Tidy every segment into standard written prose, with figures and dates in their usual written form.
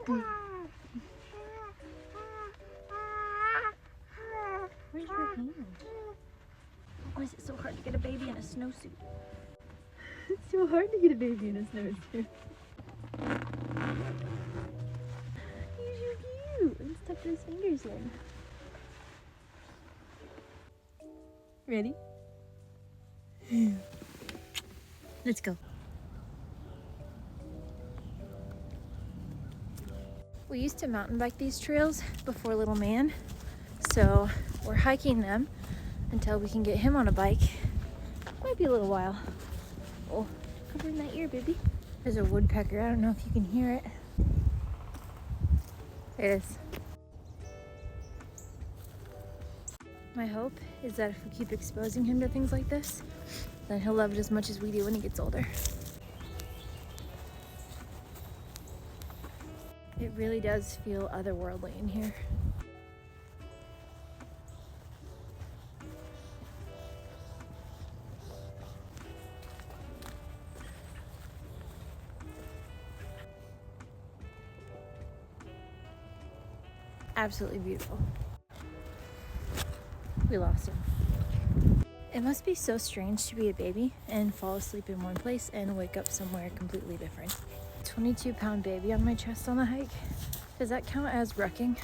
Where's your hand? Why is it so hard to get a baby in a snowsuit? It's so hard to get a baby in a snowsuit. He's so cute. Let's tuck those fingers in. Ready? Let's go. We used to mountain bike these trails before little man, so we're hiking them until we can get him on a bike. Might be a little while. Oh, cover in that ear, baby. There's a woodpecker. I don't know if you can hear it. There it is. My hope is that if we keep exposing him to things like this, then he'll love it as much as we do when he gets older. It really does feel otherworldly in here. Absolutely beautiful. We lost him. It must be so strange to be a baby and fall asleep in one place and wake up somewhere completely different. 22-pound baby on my chest on the hike. Does that count as wrecking?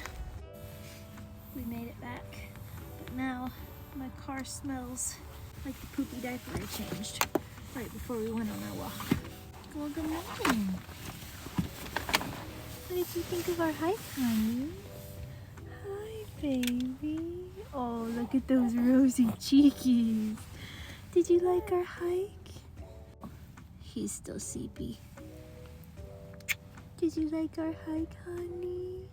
We made it back, but now my car smells like the poopy diaper I changed right before we went on our walk. Well, good morning. What did you think of our hike, honey? Hi, baby. Oh, look at those rosy cheekies. Did you like our hike? He's still sleepy. Did you like our hike, honey?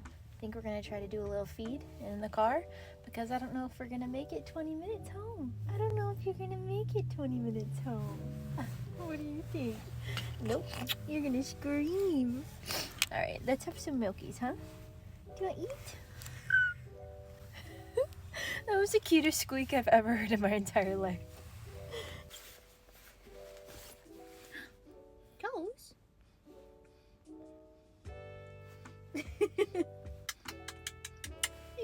I think we're gonna try to do a little feed in the car because I don't know if we're gonna make it 20 minutes home. I don't know if you're gonna make it 20 minutes home. What do you think? Nope, you're gonna scream. All right, let's have some milkies, huh? Do you want to eat? That was the cutest squeak I've ever heard in my entire life. Toes? You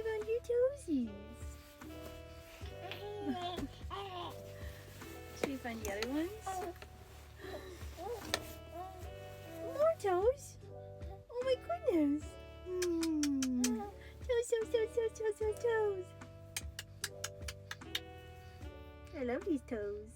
found your toesies. Should we find the other ones? More toes? Oh my goodness. Toes. I love these toes.